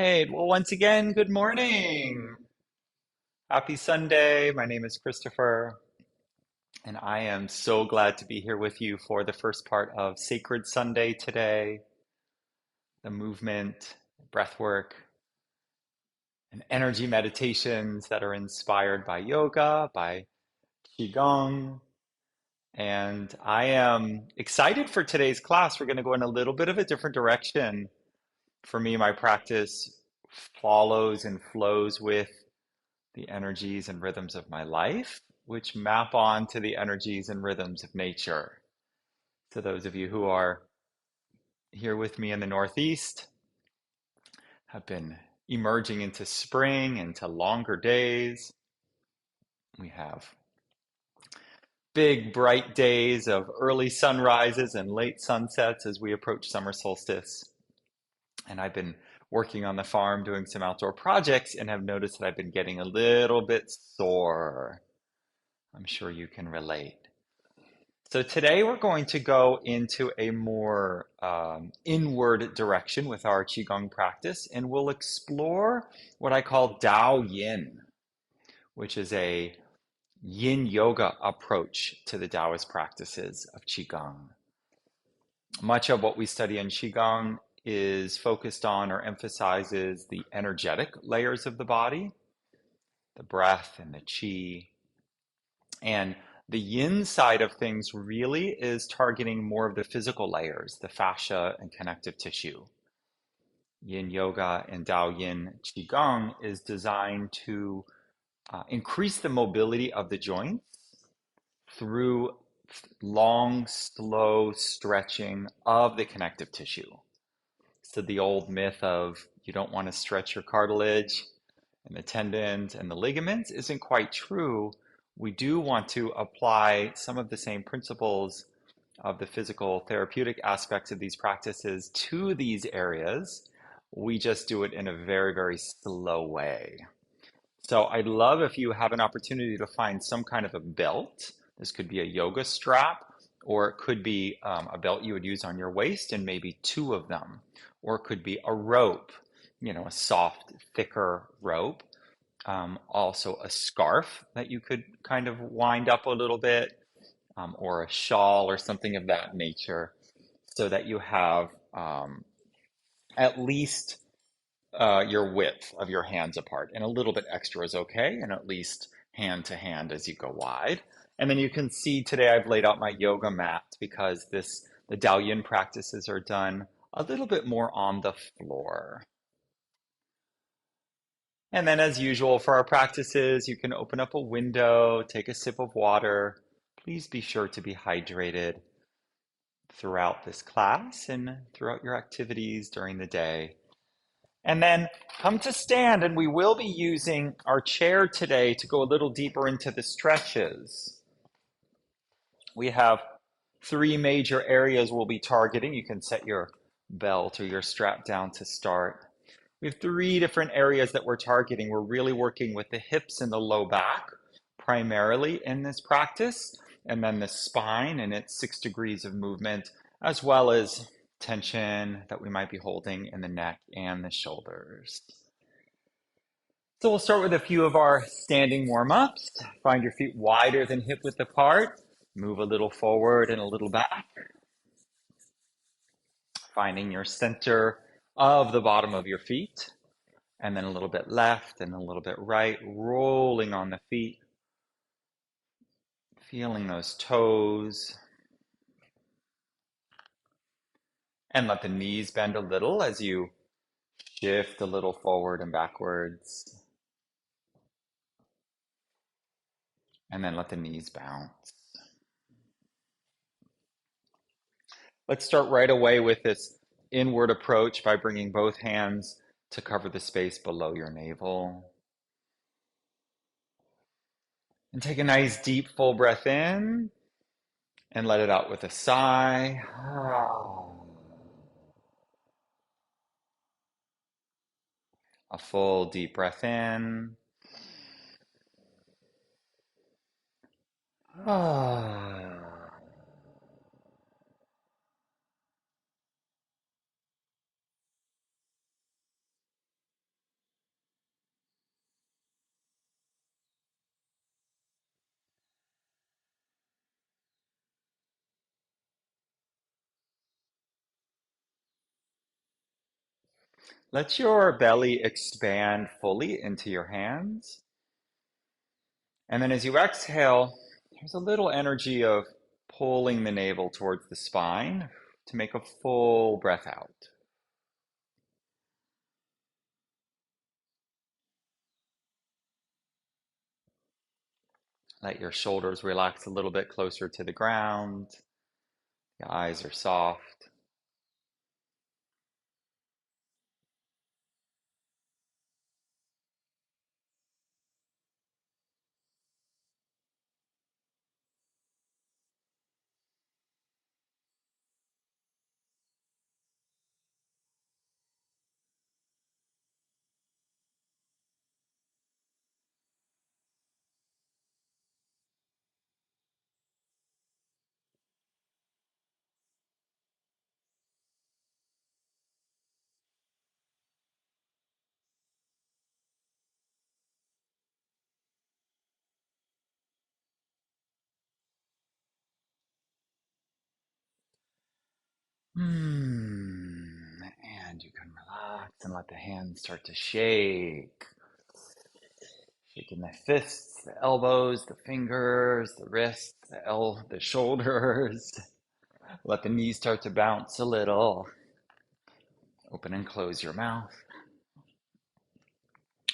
right. Well, once again, good morning. Happy Sunday. My name is Christopher, and I am so glad to be here with you for the first part of Sacred Sunday today. The movement, breath work, and energy meditations that are inspired by yoga, by Qigong. And I am excited for today's class. We're going to go in a little bit of a different direction. For me, my practice follows and flows with the energies and rhythms of my life, which map on to the energies and rhythms of nature. So, those of you who are here with me in the Northeast have been emerging into spring, into longer days. We have big, bright days of early sunrises and late sunsets as we approach summer solstice. And I've been working on the farm doing some outdoor projects and have noticed that I've been getting a little bit sore. I'm sure you can relate. So today we're going to go into a more inward direction with our Qigong practice, and we'll explore what I call Dao Yin, which is a Yin yoga approach to the Taoist practices of Qigong. Much of what we study in Qigong is focused on or emphasizes the energetic layers of the body, the breath and the qi. And the yin side of things really is targeting more of the physical layers, the fascia and connective tissue. Yin yoga and Dao Yin Qigong is designed to increase the mobility of the joints through long, slow stretching of the connective tissue. So the old myth of you don't want to stretch your cartilage and the tendons and the ligaments isn't quite true. We do want to apply some of the same principles of the physical therapeutic aspects of these practices to these areas. We just do it in a very, very slow way. So I'd love if you have an opportunity to find some kind of a belt. This could be a yoga strap, or it could be a belt you would use on your waist and maybe two of them. Or it could be a rope, a soft, thicker rope. Also a scarf that you could kind of wind up a little bit, or a shawl or something of that nature, so that you have at least your width of your hands apart, and a little bit extra is okay, and at least hand to hand as you go wide. And then you can see today I've laid out my yoga mat because the Dao Yin practices are done a little bit more on the floor. And then, as usual, for our practices, you can open up a window, take a sip of water. Please be sure to be hydrated throughout this class and throughout your activities during the day. And then come to stand, and we will be using our chair today to go a little deeper into the stretches. We have three major areas we'll be targeting. You can set your belt or your strap down to start. We have three different areas that we're targeting. We're really working with the hips and the low back primarily in this practice, and then the spine and its 6 degrees of movement, as well as tension that we might be holding in the neck and the shoulders. So we'll start with a few of our standing warm-ups. Find your feet wider than hip width apart. Move a little forward and a little back. Finding your center of the bottom of your feet. And then a little bit left and a little bit right, rolling on the feet, feeling those toes. And let the knees bend a little as you shift a little forward and backwards. And then let the knees bounce. Let's start right away with this inward approach by bringing both hands to cover the space below your navel. And take a nice deep full breath in and let it out with a sigh. A full deep breath in. Let your belly expand fully into your hands. And then as you exhale, there's a little energy of pulling the navel towards the spine to make a full breath out. Let your shoulders relax a little bit closer to the ground. The eyes are soft. And you can relax and let the hands start to shake. Shaking the fists, the elbows, the fingers, the wrists, the shoulders. Let the knees start to bounce a little. Open and close your mouth.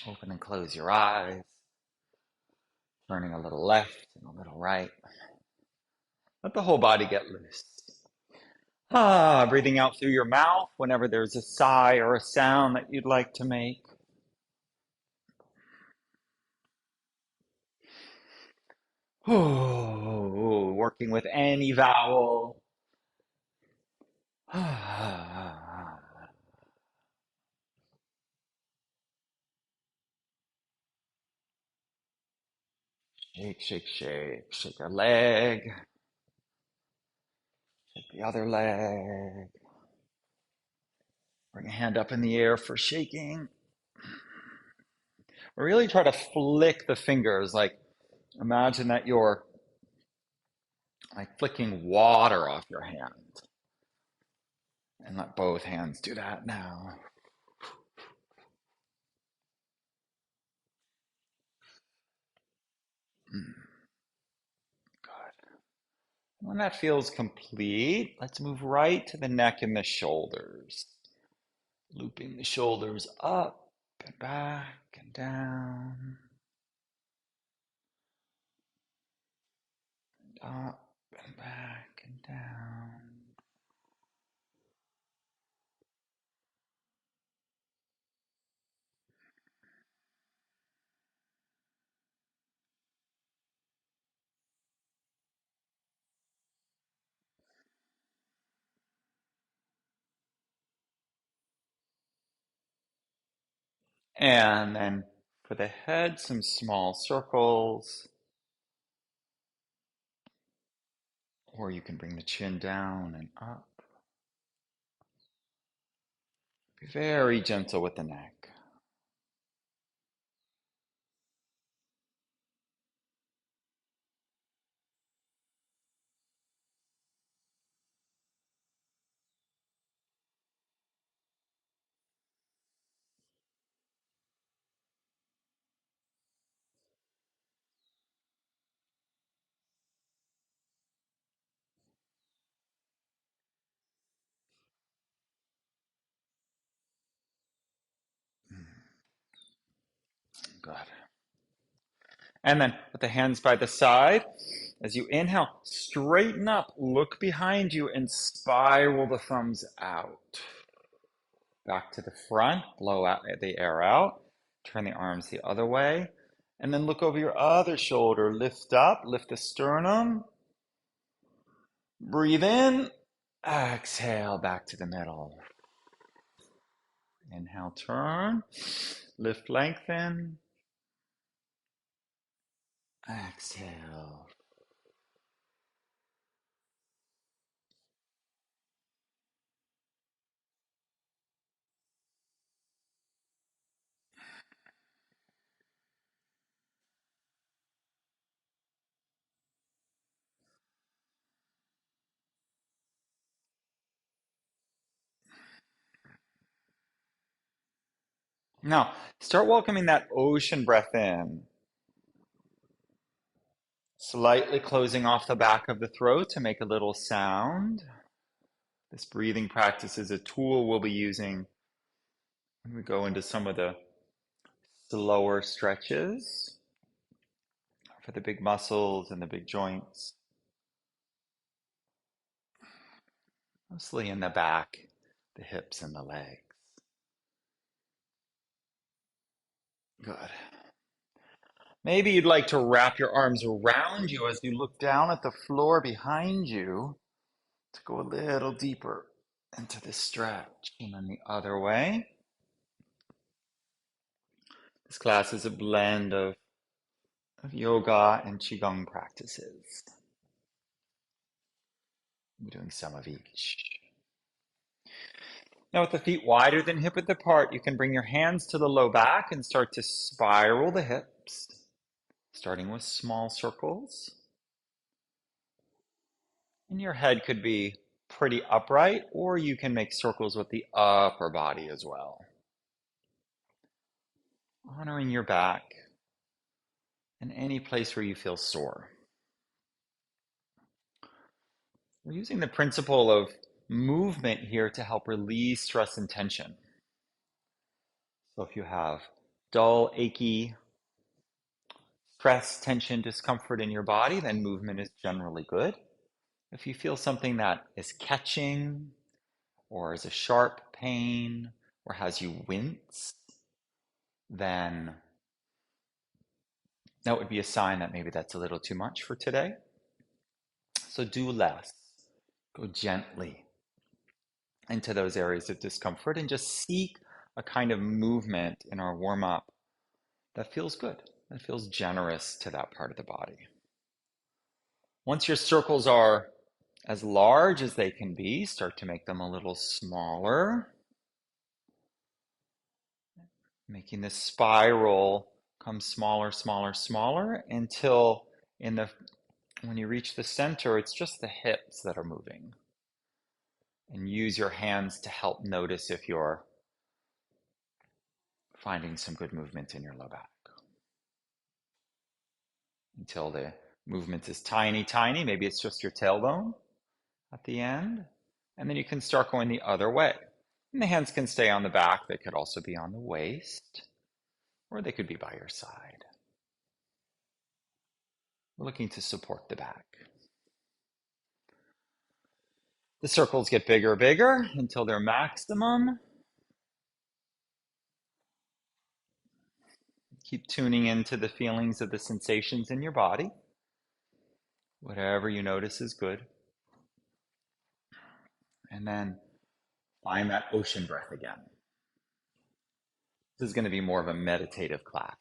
Open and close your eyes. Turning a little left and a little right. Let the whole body get loose. Breathing out through your mouth whenever there's a sigh or a sound that you'd like to make. Working with any vowel. Shake, shake, shake. Shake a leg. Shake the other leg. Bring a hand up in the air for shaking. Really try to flick the fingers. Like imagine that you're like flicking water off your hand. And let both hands do that now. Good. When that feels complete, let's move right to the neck and the shoulders. Looping the shoulders up and back and down, up and back and down. And then for the head, some small circles, or you can bring the chin down and up. Be very gentle with the neck. Good. And then with the hands by the side, as you inhale, straighten up, look behind you, and spiral the thumbs out. Back to the front, blow out the air out, turn the arms the other way, and then look over your other shoulder. Lift up, lift the sternum, breathe in, exhale back to the middle. Inhale, turn, lift, lengthen, exhale. Now, start welcoming that ocean breath in, slightly closing off the back of the throat to make a little sound. This breathing practice is a tool we'll be using when we go into some of the slower stretches for the big muscles and the big joints, mostly in the back, the hips, and the legs. Good. Maybe you'd like to wrap your arms around you as you look down at the floor behind you to go a little deeper into this stretch. And then the other way. This class is a blend of yoga and Qigong practices. I'm doing some of each. Now, with the feet wider than hip width apart, you can bring your hands to the low back and start to spiral the hips, starting with small circles. And your head could be pretty upright, or you can make circles with the upper body as well. Honoring your back and any place where you feel sore. We're using the principle of movement here to help release stress and tension. So if you have dull, achy, stress, tension, discomfort in your body, then movement is generally good. If you feel something that is catching or is a sharp pain or has you wince, then that would be a sign that maybe that's a little too much for today. So do less. Go gently into those areas of discomfort and just seek a kind of movement in our warm up that feels good, that feels generous to that part of the body. Once your circles are as large as they can be, start to make them a little smaller, making the spiral come smaller, smaller, smaller until when you reach the center, it's just the hips that are moving. And use your hands to help notice if you're finding some good movement in your low back. Until the movement is tiny, tiny. Maybe it's just your tailbone at the end. And then you can start going the other way. And the hands can stay on the back. They could also be on the waist, or they could be by your side. We're looking to support the back. The circles get bigger and bigger until they're maximum. Keep tuning into the feelings of the sensations in your body. Whatever you notice is good. And then find that ocean breath again. This is going to be more of a meditative class.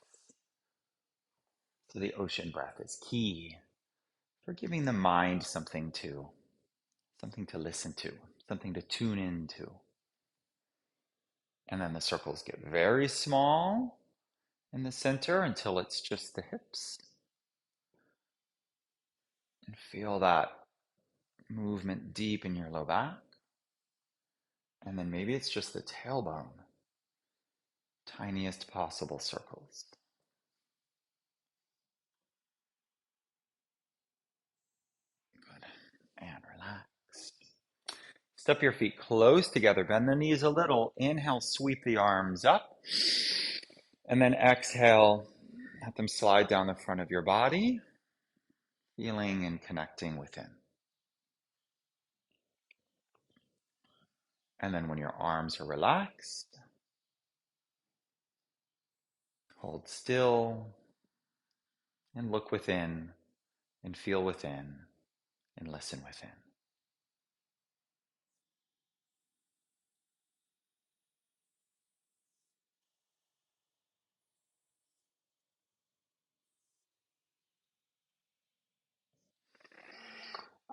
So the ocean breath is key for giving the mind something to listen to, something to tune into. And then the circles get very small in the center until it's just the hips. And feel that movement deep in your low back. And then maybe it's just the tailbone. Tiniest possible circles. Good. And relax. Step your feet close together. Bend the knees a little. Inhale, sweep the arms up. And then exhale, let them slide down the front of your body, feeling and connecting within. And then when your arms are relaxed, hold still and look within and feel within and listen within.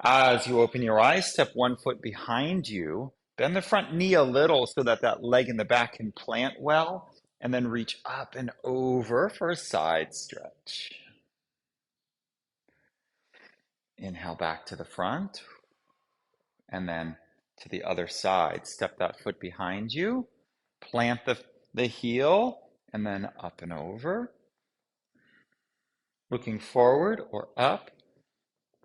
As you open your eyes, step one foot behind you, bend the front knee a little so that that leg in the back can plant well, and then reach up and over for a side stretch. Inhale back to the front, and then to the other side. Step that foot behind you, plant the the heel and then up and over, looking forward or up.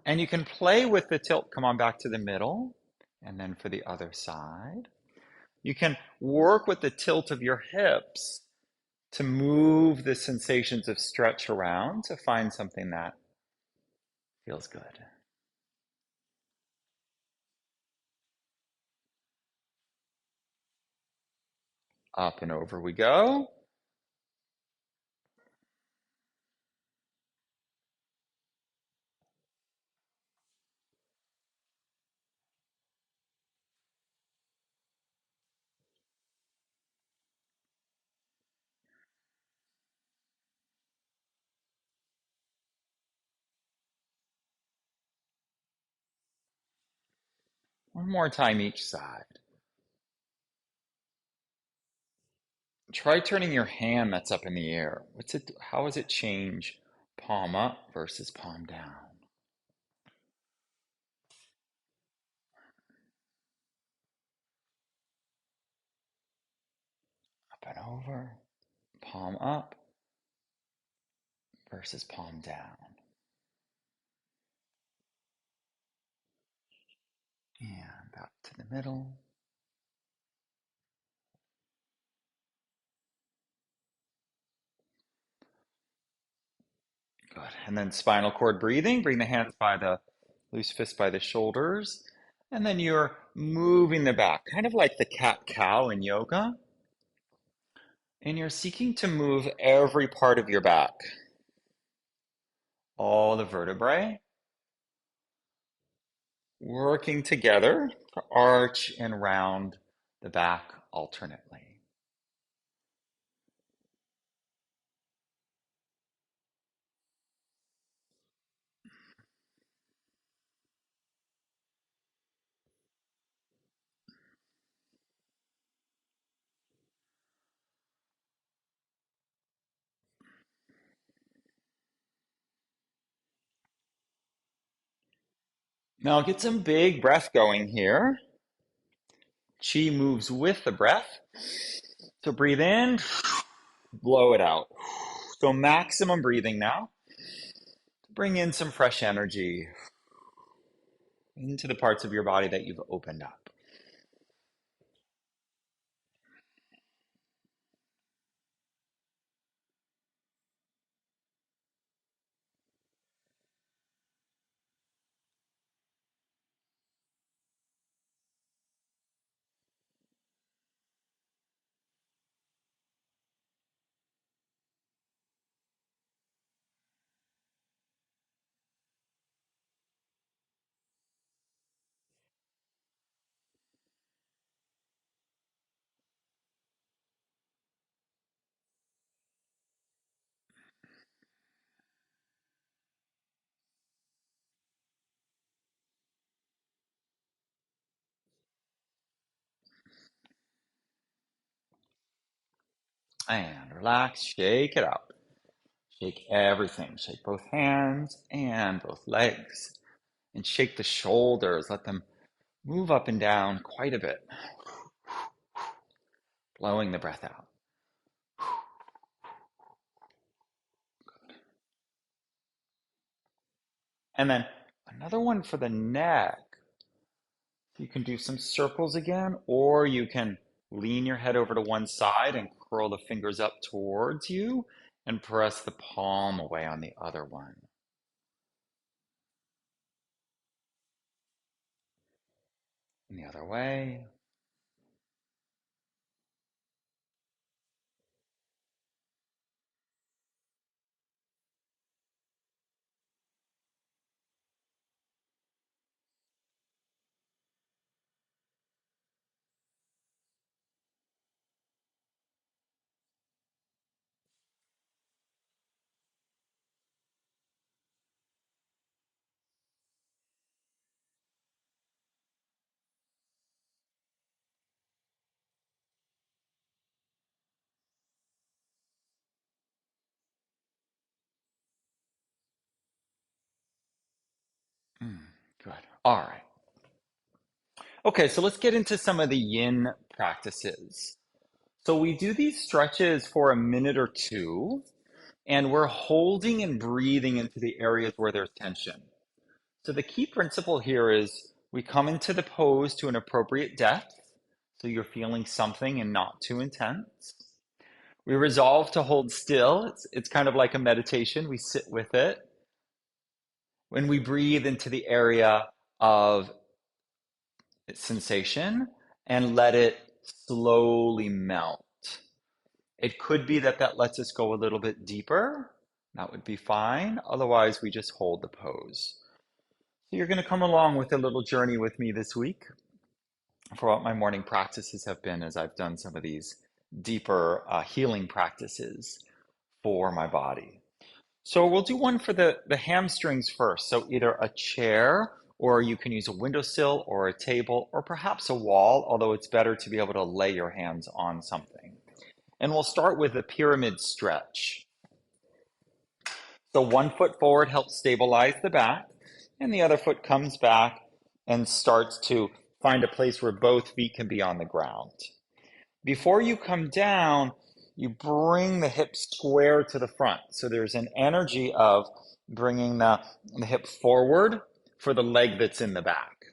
And you can play with the tilt. Come on back to the middle. And then for the other side, you can work with the tilt of your hips to move the sensations of stretch around to find something that feels good. Up and over we go. One more time each side. Try turning your hand that's up in the air. How does it change palm up versus palm down? Up and over, palm up versus palm down. And back to the middle. Good. And then spinal cord breathing. Bring the hands by the loose fist by the shoulders. And then you're moving the back, kind of like the cat-cow in yoga. And you're seeking to move every part of your back, all the vertebrae, working together to arch and round the back alternately. Now get some big breath going here. Chi moves with the breath. So breathe in, blow it out. So maximum breathing now. Bring in some fresh energy into the parts of your body that you've opened up. And relax, shake it out. Shake everything. Shake both hands and both legs. And shake the shoulders. Let them move up and down quite a bit. Blowing the breath out. And then another one for the neck. You can do some circles again, or you can lean your head over to one side and curl the fingers up towards you and press the palm away on the other one. And the other way. Good. All right. Okay, so let's get into some of the yin practices. So we do these stretches for a minute or two, and we're holding and breathing into the areas where there's tension. So the key principle here is we come into the pose to an appropriate depth, so you're feeling something and not too intense. We resolve to hold still. It's kind of like a meditation. We sit with it. When we breathe into the area of sensation and let it slowly melt. It could be that that lets us go a little bit deeper. That would be fine. Otherwise, we just hold the pose. So you're going to come along with a little journey with me this week for what my morning practices have been as I've done some of these deeper healing practices for my body. So we'll do one for the hamstrings first. So either a chair, or you can use a windowsill or a table, or perhaps a wall, although it's better to be able to lay your hands on something. And we'll start with a pyramid stretch. So one foot forward helps stabilize the back, and the other foot comes back and starts to find a place where both feet can be on the ground. Before you come down, you bring the hips square to the front. So there's an energy of bringing the hip forward for the leg that's in the back.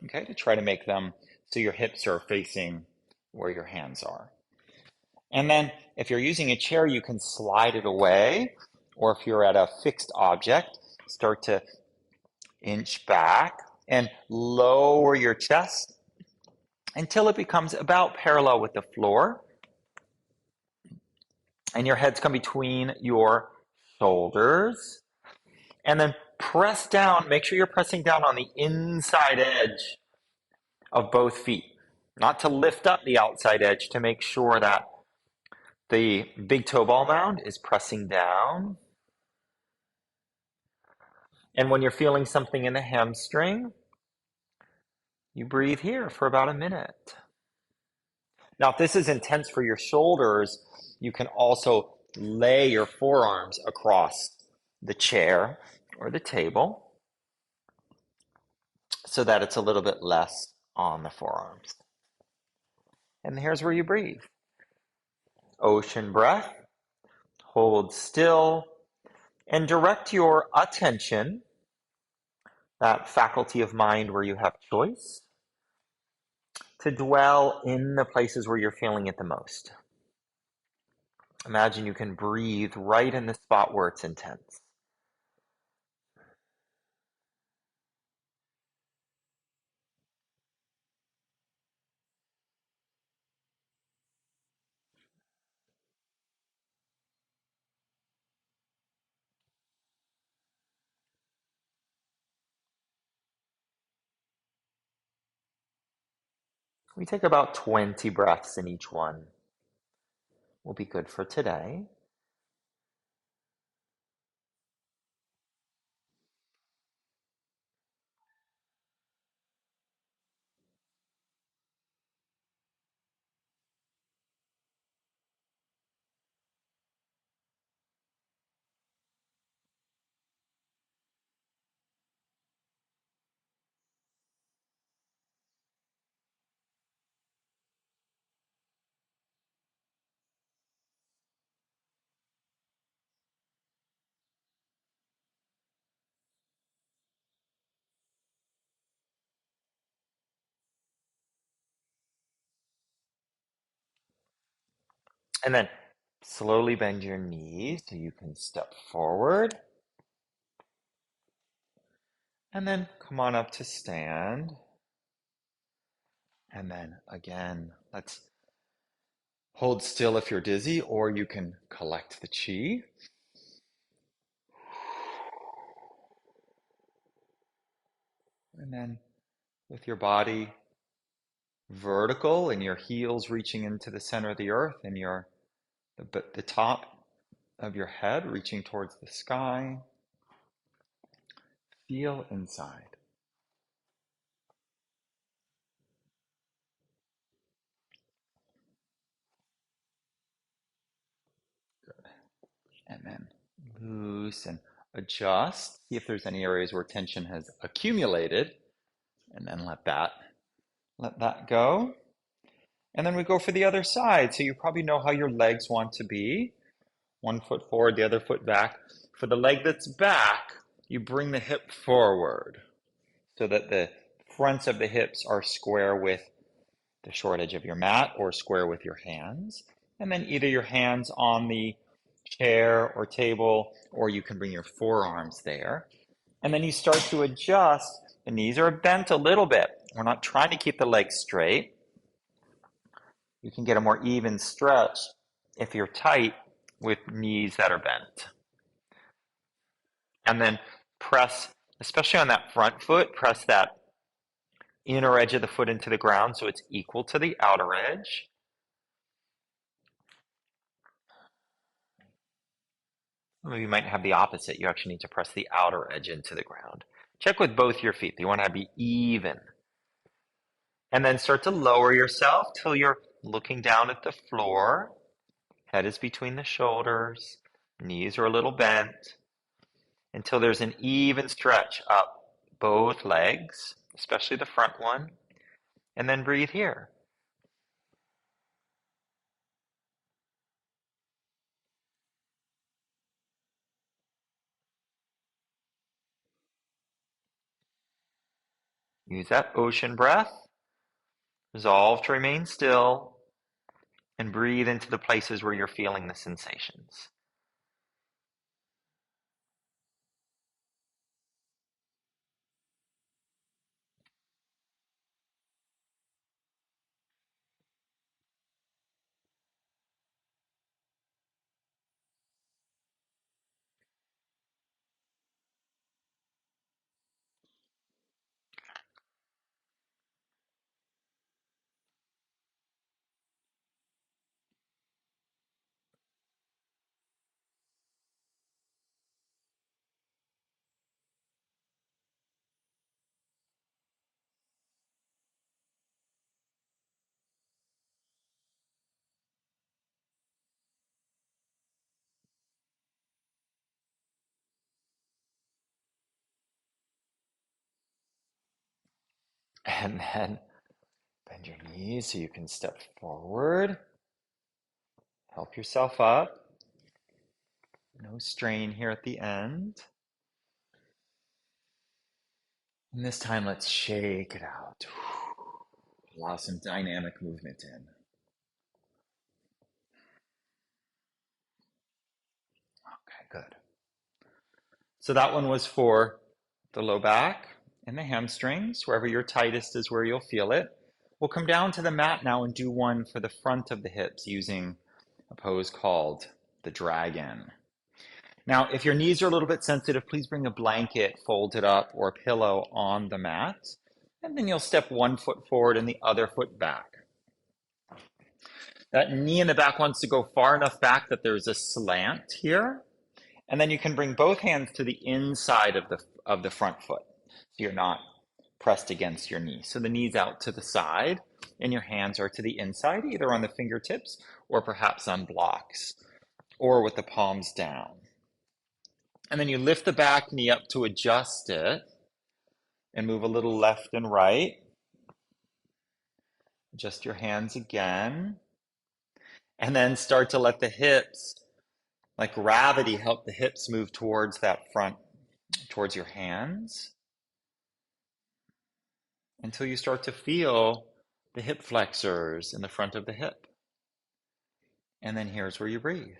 Okay, to try to make them so your hips are facing where your hands are. And then if you're using a chair, you can slide it away, or if you're at a fixed object, start to inch back and lower your chest until it becomes about parallel with the floor. And your heads come between your shoulders. And then press down, make sure you're pressing down on the inside edge of both feet. Not to lift up the outside edge, to make sure that the big toe ball mound is pressing down. And when you're feeling something in the hamstring, you breathe here for about a minute. Now, if this is intense for your shoulders, you can also lay your forearms across the chair or the table so that it's a little bit less on the forearms. And here's where you breathe. Ocean breath, hold still, and direct your attention, that faculty of mind where you have choice, to dwell in the places where you're feeling it the most. Imagine you can breathe right in the spot where it's intense. We take about 20 breaths in each one. Will be good for today. And then slowly bend your knees so you can step forward. And then come on up to stand. And then again, let's hold still if you're dizzy, or you can collect the chi. And then with your body vertical and your heels reaching into the center of the earth and the top of your head reaching towards the sky, feel inside. And then loosen, adjust, see if there's any areas where tension has accumulated, and then let that go. And then we go for the other side. So you probably know how your legs want to be. One foot forward, the other foot back. For the leg that's back, you bring the hip forward so that the fronts of the hips are square with the short edge of your mat or square with your hands. And then either your hands on the chair or table, or you can bring your forearms there. And then you start to adjust. The knees are bent a little bit. We're not trying to keep the legs straight. You can get a more even stretch if you're tight with knees that are bent. And then press, especially on that front foot, press that inner edge of the foot into the ground so it's equal to the outer edge. You might have the opposite. You actually need to press the outer edge into the ground. Check with both your feet. You want to be even. And then start to lower yourself till you're looking down at the floor. Head is between the shoulders. Knees are a little bent. Until there's an even stretch up both legs, especially the front one. And then breathe here. Use that ocean breath. Resolve to remain still. And breathe into the places where you're feeling the sensations. And then bend your knees so you can step forward. Help yourself up. No strain here at the end. And this time, let's shake it out. Allow some dynamic movement in. Okay, good. So that one was for the low back and the hamstrings. Wherever you're tightest is where you'll feel it. We'll come down to the mat now and do one for the front of the hips using a pose called the dragon. Now, if your knees are a little bit sensitive, please bring a blanket folded up or a pillow on the mat. And then you'll step one foot forward and the other foot back. That knee in the back wants to go far enough back that there's a slant here. And then you can bring both hands to the inside of the front foot. So you're not pressed against your knee. So the knee's out to the side and your hands are to the inside, either on the fingertips or perhaps on blocks or with the palms down. And then you lift the back knee up to adjust it and move a little left and right. Adjust your hands again. And then start to let the hips, like gravity, help the hips move towards that front, towards your hands, until you start to feel the hip flexors in the front of the hip. And then here's where you breathe.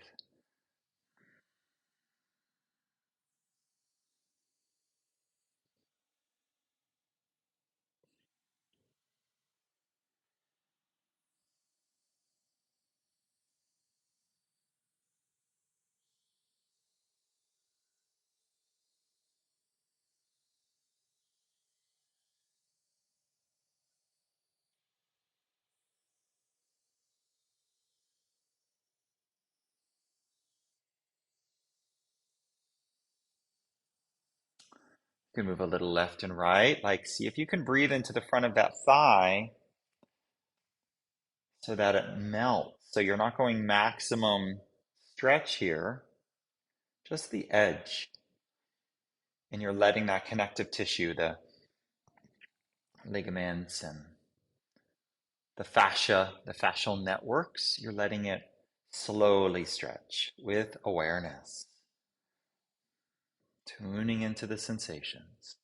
You can move a little left and right, like see if you can breathe into the front of that thigh so that it melts. So you're not going maximum stretch here, just the edge. And you're letting that connective tissue, the ligaments and the fascial networks, you're letting it slowly stretch with awareness, tuning into the sensations.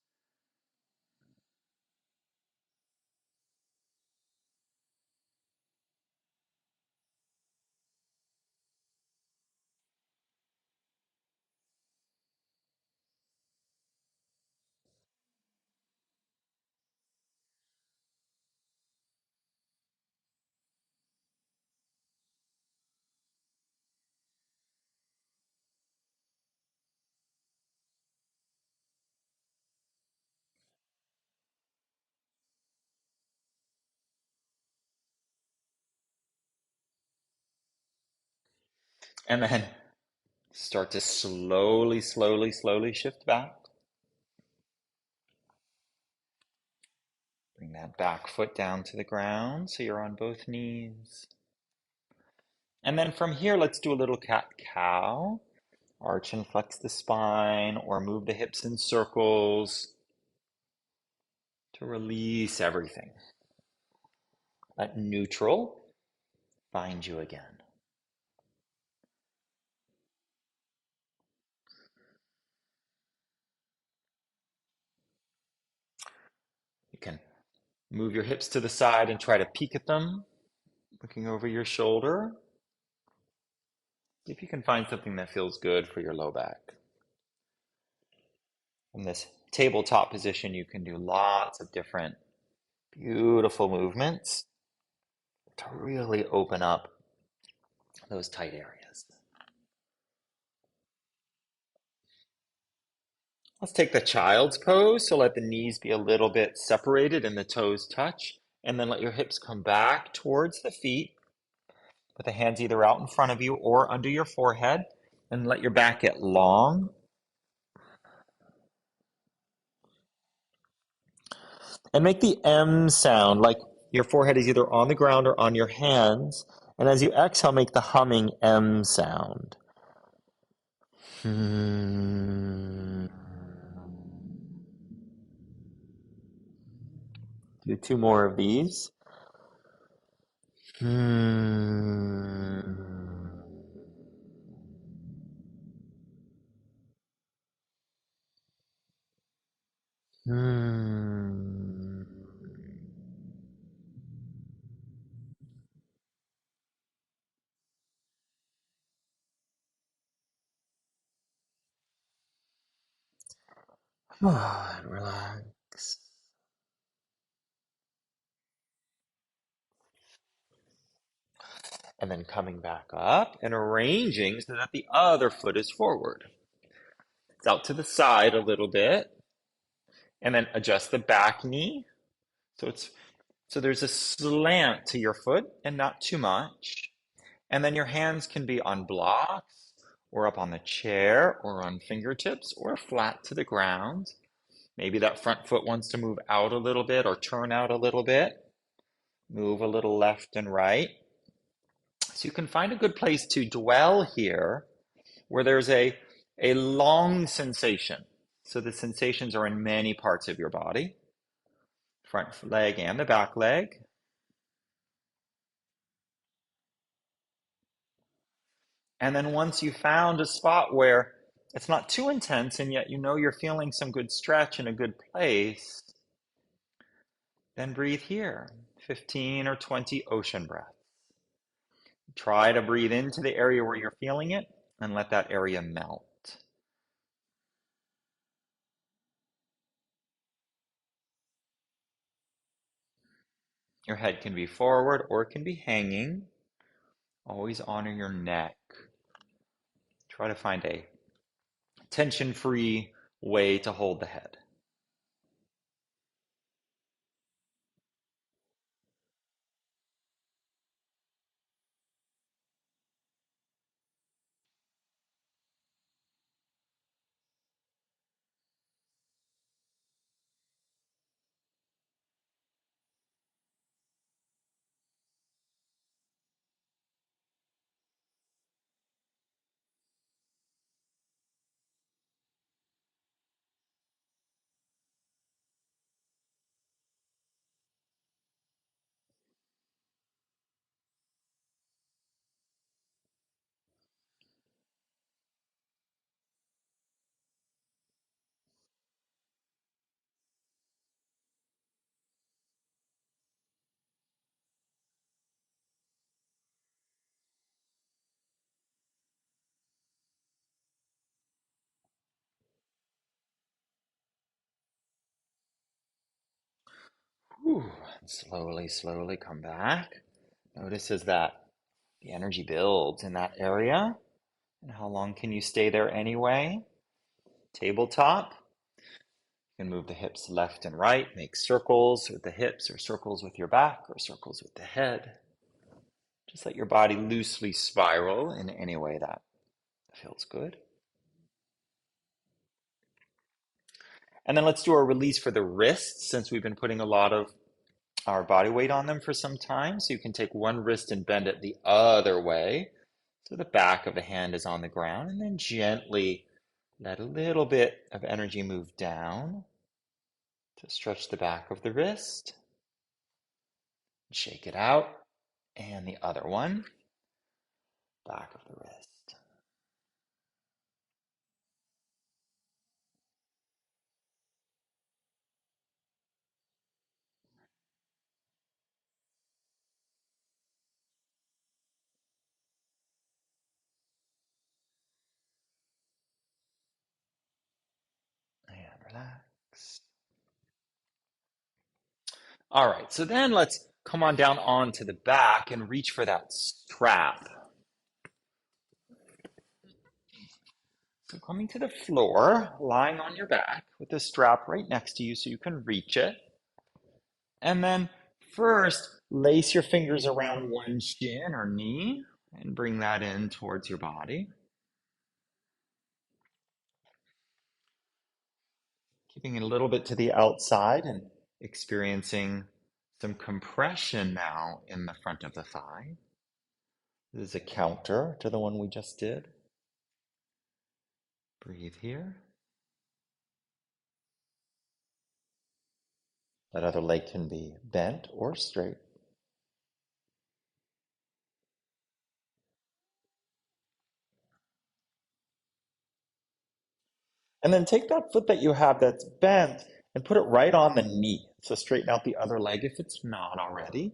And then start to slowly shift back. Bring that back foot down to the ground so you're on both knees. And then from here, let's do a little cat-cow. Arch and flex the spine or move the hips in circles to release everything. Let neutral find you again. You can move your hips to the side and try to peek at them, looking over your shoulder. See if you can find something that feels good for your low back. In this tabletop position, you can do lots of different beautiful movements to really open up those tight areas. Let's take the child's pose. So let the knees be a little bit separated and the toes touch. And then let your hips come back towards the feet with the hands either out in front of you or under your forehead. And let your back get long. And make the M sound like your forehead is either on the ground or on your hands. And as you exhale, make the humming M sound. Do two more of these. And relax. And then coming back up and arranging so that the other foot is forward. It's out to the side a little bit. And then adjust the back knee. So there's a slant to your foot and not too much. And then your hands can be on blocks or up on the chair or on fingertips or flat to the ground. Maybe that front foot wants to move out a little bit or turn out a little bit. Move a little left and right. So you can find a good place to dwell here where there's a long sensation. So the sensations are in many parts of your body, front leg and the back leg. And then once you found a spot where it's not too intense and yet you know you're feeling some good stretch in a good place, then breathe here. 15 or 20 ocean breaths. Try to breathe into the area where you're feeling it and let that area melt. Your head can be forward or it can be hanging. Always honor your neck. Try to find a tension-free way to hold the head. Whew. Slowly, slowly come back. Notice as that the energy builds in that area. And how long can you stay there anyway? Tabletop. You can move the hips left and right, make circles with the hips or circles with your back or circles with the head. Just let your body loosely spiral in any way that feels good. And then let's do our release for the wrists since we've been putting a lot of our body weight on them for some time. So you can take one wrist and bend it the other way. So the back of the hand is on the ground, and then gently let a little bit of energy move down to stretch the back of the wrist. Shake it out. And the other one, back of the wrist. And relax. All right, so then let's come on down onto the back and reach for that strap. So coming to the floor, lying on your back with the strap right next to you so you can reach it. And then first, lace your fingers around one shin or knee and bring that in towards your body. Keeping it a little bit to the outside and experiencing some compression now in the front of the thigh. This is a counter to the one we just did. Breathe here. That other leg can be bent or straight. And then take that foot that you have that's bent and put it right on the knee. So straighten out the other leg if it's not already.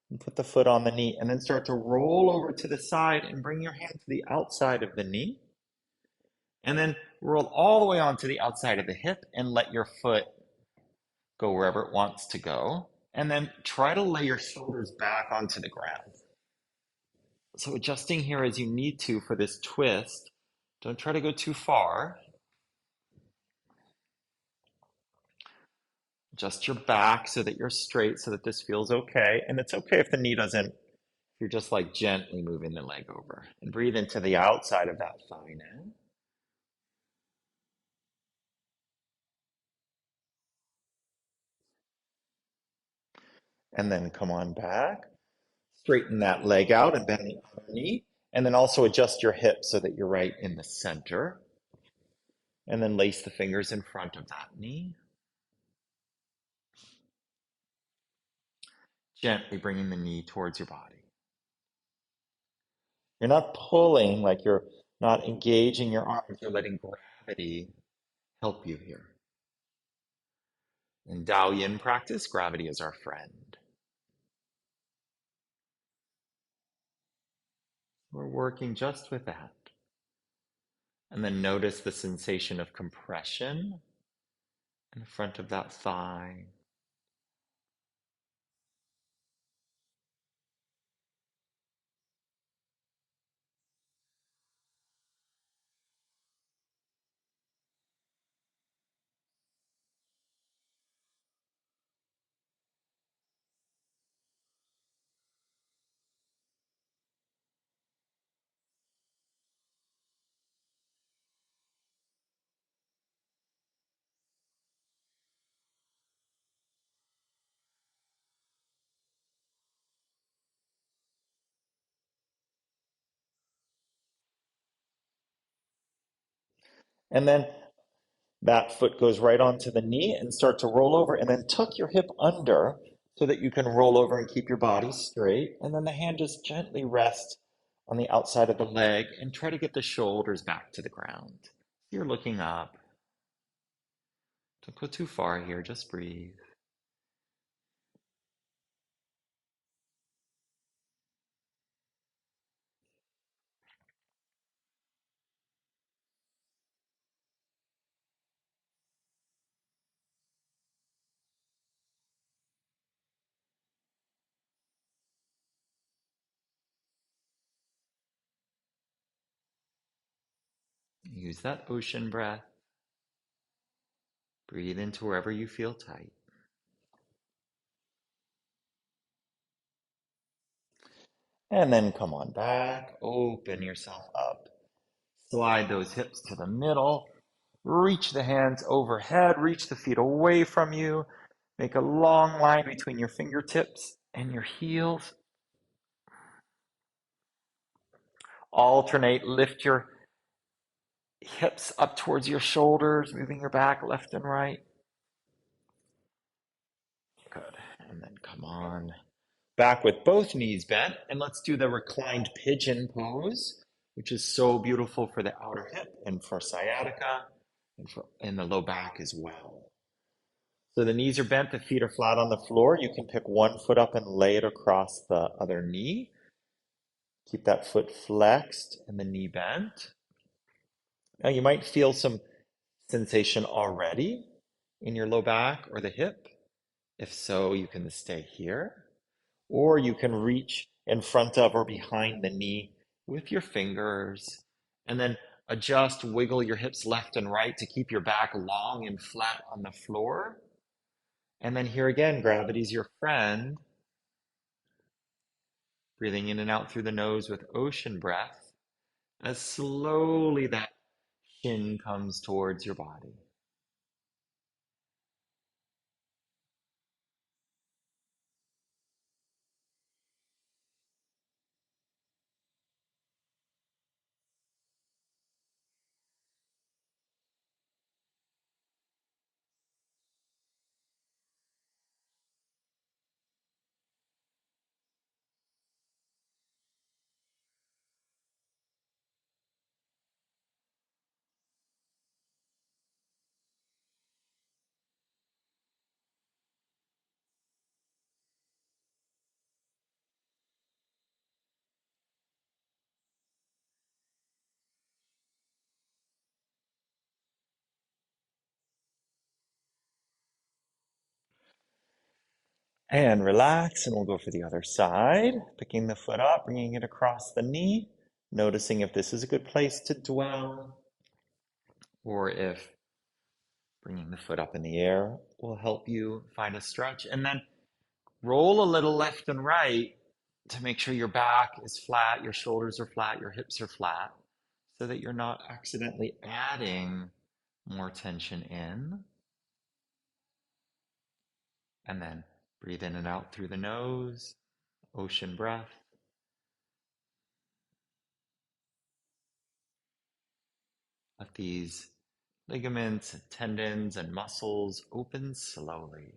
And put the foot on the knee and then start to roll over to the side and bring your hand to the outside of the knee. And then roll all the way onto the outside of the hip and let your foot go wherever it wants to go. And then try to lay your shoulders back onto the ground. So adjusting here as you need to for this twist. Don't try to go too far. Adjust your back so that you're straight so that this feels okay. And it's okay if the knee doesn't, if you're just like gently moving the leg over. And breathe into the outside of that thigh now. And then come on back. Straighten that leg out and bend the other knee. And then also adjust your hips so that you're right in the center. And then lace the fingers in front of that knee. Gently bringing the knee towards your body. You're not pulling, like you're not engaging your arms. You're letting gravity help you here. In Dao Yin practice, gravity is our friend. We're working just with that. And then notice the sensation of compression in the front of that thigh. And then that foot goes right onto the knee and start to roll over and then tuck your hip under so that you can roll over and keep your body straight. And then the hand just gently rests on the outside of the leg and try to get the shoulders back to the ground. You're looking up. Don't go too far here, just breathe. Use that ocean breath. Breathe into wherever you feel tight. And then come on back. Open yourself up. Slide those hips to the middle. Reach the hands overhead. Reach the feet away from you. Make a long line between your fingertips and your heels. Alternate. Lift your hips up towards your shoulders, moving your back left and right. Good. And then come on back with both knees bent. And let's do the reclined pigeon pose, which is so beautiful for the outer hip and for sciatica and for in the low back as well. So the knees are bent, the feet are flat on the floor. You can pick one foot up and lay it across the other knee. Keep that foot flexed and the knee bent. Now you might feel some sensation already in your low back or the hip. If so, you can stay here, or you can reach in front of or behind the knee with your fingers, and then adjust, wiggle your hips left and right to keep your back long and flat on the floor. And then here again, gravity's your friend. Breathing in and out through the nose with ocean breath as slowly that chin comes towards your body. And relax, and we'll go for the other side. Picking the foot up, bringing it across the knee, noticing if this is a good place to dwell, or if bringing the foot up in the air will help you find a stretch. And then roll a little left and right to make sure your back is flat, your shoulders are flat, your hips are flat, so that you're not accidentally adding more tension in. And then breathe in and out through the nose, ocean breath. Let these ligaments, tendons, and muscles open slowly.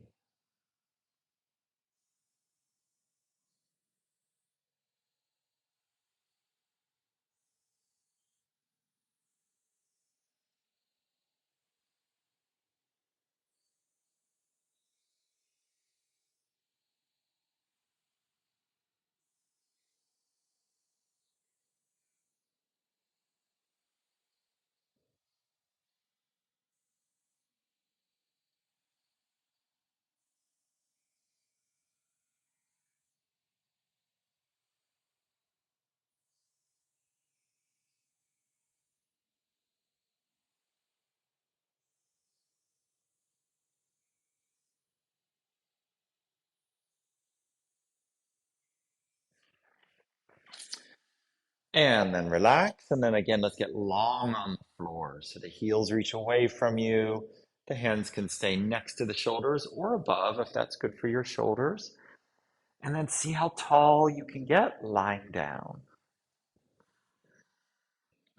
And then relax. And then again, let's get long on the floor. So the heels reach away from you. The hands can stay next to the shoulders or above if that's good for your shoulders. And then see how tall you can get lying down.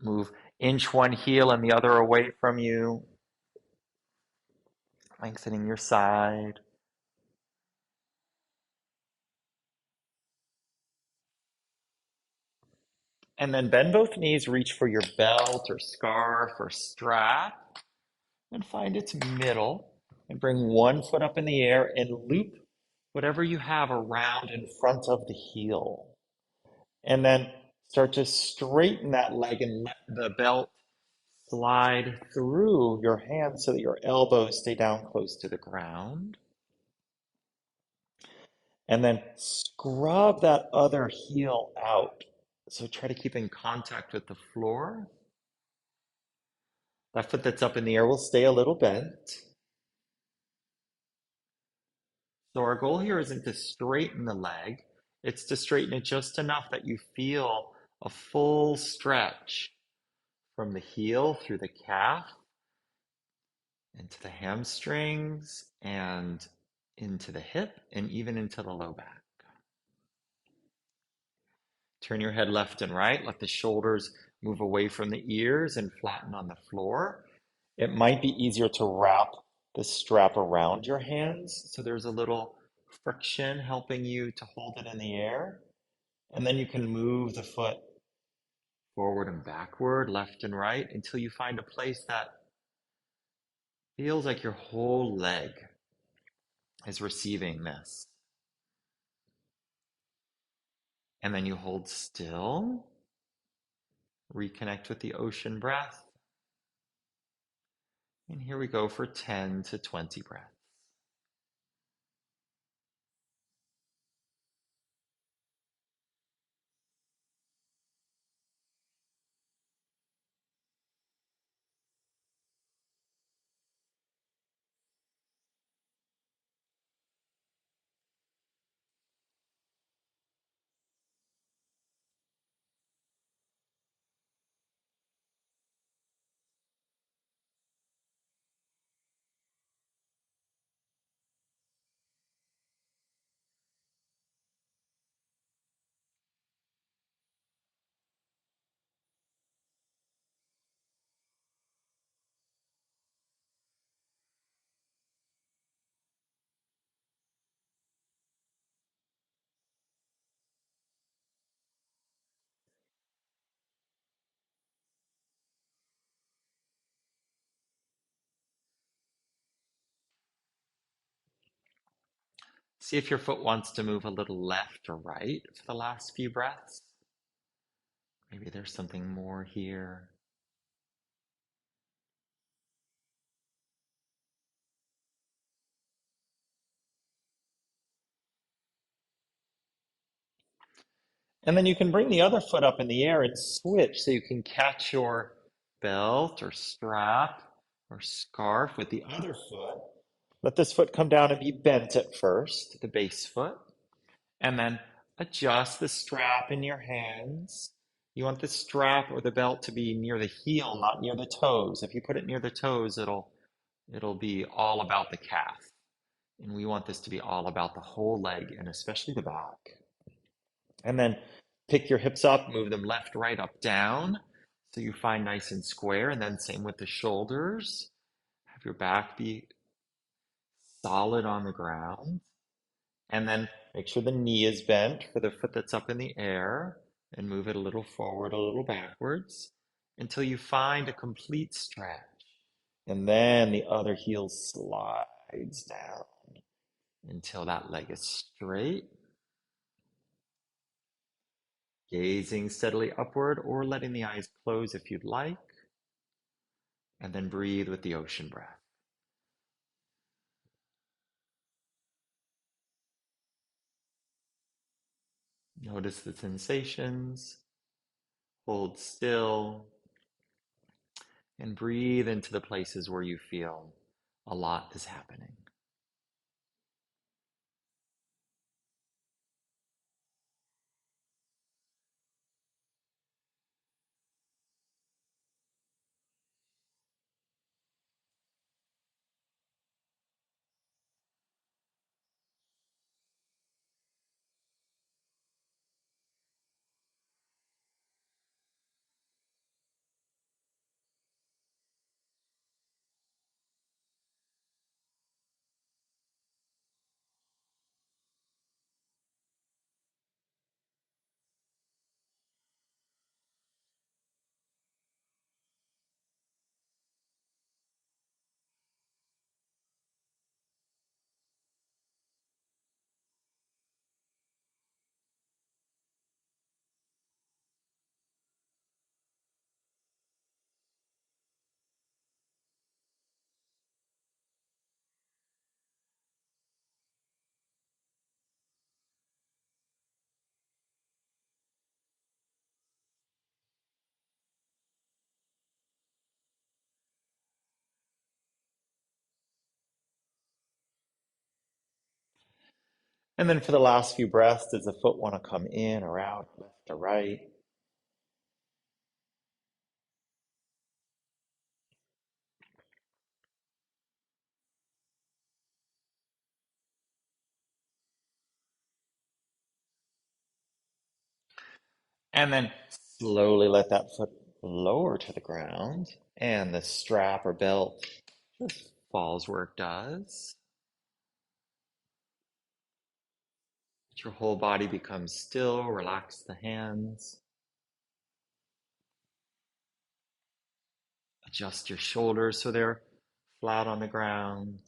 Move inch one heel and the other away from you. Lengthening your side. And then bend both knees, reach for your belt or scarf or strap and find its middle and bring one foot up in the air and loop whatever you have around in front of the heel. And then start to straighten that leg and let the belt slide through your hands so that your elbows stay down close to the ground. And then scrub that other heel out. So try to keep in contact with the floor. Left foot that's up in the air will stay a little bent. So our goal here isn't to straighten the leg, it's to straighten it just enough that you feel a full stretch from the heel through the calf into the hamstrings and into the hip and even into the low back. Turn your head left and right. Let the shoulders move away from the ears and flatten on the floor. It might be easier to wrap the strap around your hands so there's a little friction helping you to hold it in the air. And then you can move the foot forward and backward, left and right, until you find a place that feels like your whole leg is receiving this. And then you hold still, reconnect with the ocean breath. And here we go for 10 to 20 breaths. See if your foot wants to move a little left or right for the last few breaths. Maybe there's something more here. And then you can bring the other foot up in the air and switch so you can catch your belt or strap or scarf with the other foot. Let this foot come down and be bent at first, the base foot, and then adjust the strap in your hands. You want the strap or the belt to be near the heel, not near the toes. If you put it near the toes, it'll be all about the calf. And we want this to be all about the whole leg and especially the back. And then pick your hips up, move them left, right, up, down. So you find nice and square. And then same with the shoulders. Have your back be solid on the ground. And then make sure the knee is bent for the foot that's up in the air and move it a little forward, a little backwards until you find a complete stretch. And then the other heel slides down until that leg is straight, gazing steadily upward or letting the eyes close if you'd like. And then breathe with the ocean breath. Notice the sensations, hold still, and breathe into the places where you feel a lot is happening. And then for the last few breaths, does the foot want to come in or out, left or right? And then slowly let that foot lower to the ground, and the strap or belt just falls where it does. Let your whole body become still, relax the hands, adjust your shoulders so they're flat on the ground.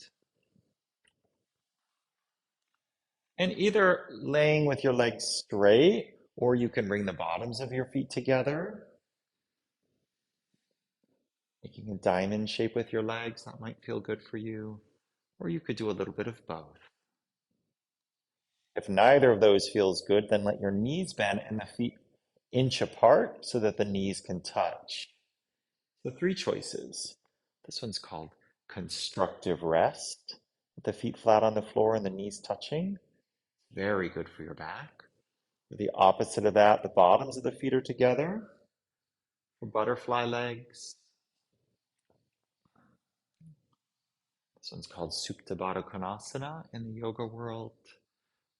And either laying with your legs straight, or you can bring the bottoms of your feet together, making a diamond shape with your legs. That might feel good for you. Or you could do a little bit of both. If neither of those feels good, then let your knees bend and the feet inch apart so that the knees can touch. So three choices. This one's called constructive rest, with the feet flat on the floor and the knees touching. Very good for your back. The opposite of that, the bottoms of the feet are together for butterfly legs. This one's called Supta Baddha Konasana in the yoga world.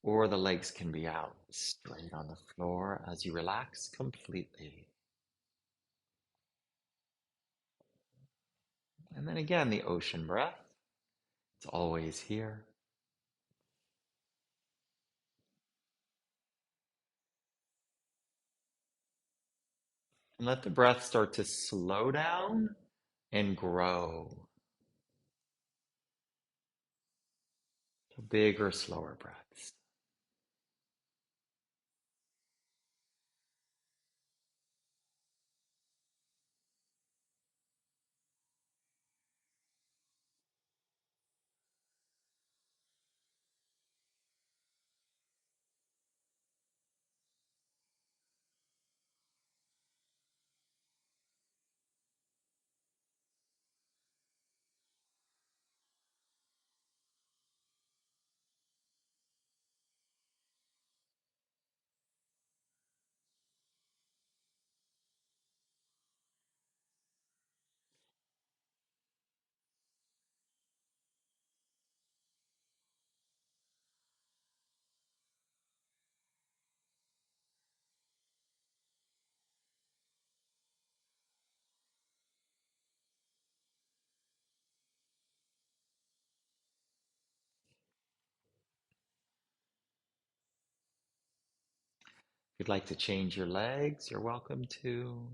Or the legs can be out straight on the floor as you relax completely. And then again, the ocean breath. It's always here. And let the breath start to slow down and grow to bigger, slower breaths. If you'd like to change your legs, you're welcome to.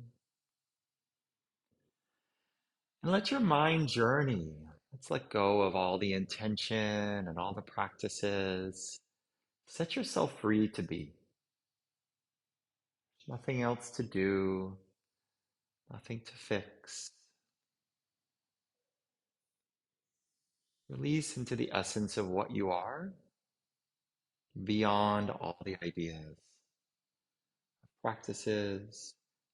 And let your mind journey. Let's let go of all the intention and all the practices. Set yourself free to be. There's nothing else to do, nothing to fix. Release into the essence of what you are, beyond all the ideas, practices,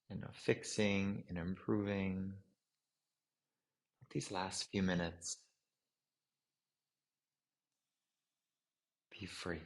and of fixing and improving. Let these last few minutes be free.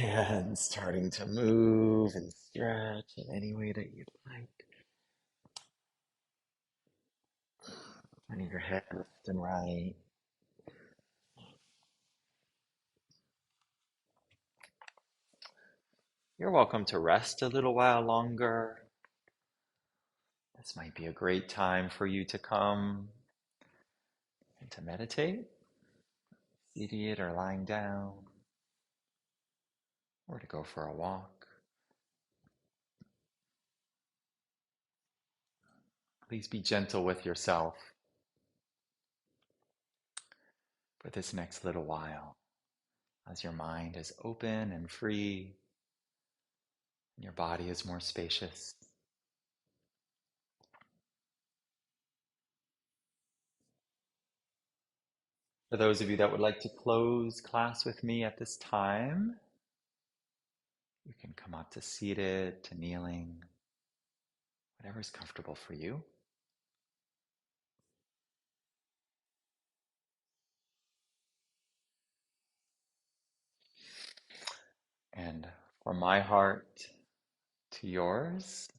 And starting to move and stretch in any way that you'd like. Turning your head left and right. You're welcome to rest a little while longer. This might be a great time for you to come and to meditate, seated or lying down, or to go for a walk. Please be gentle with yourself for this next little while as your mind is open and free and your body is more spacious. For those of you that would like to close class with me at this time, you can come up to seated, to kneeling, whatever is comfortable for you. And from my heart to yours,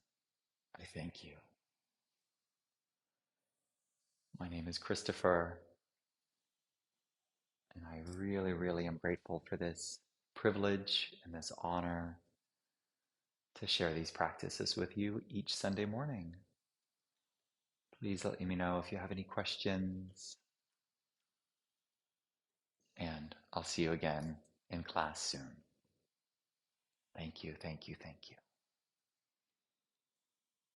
I thank you. My name is Christopher, and I really, really am grateful for this privilege and this honor to share these practices with you each Sunday morning. Please let me know if you have any questions, and I'll see you again in class soon. Thank you, thank you, thank you.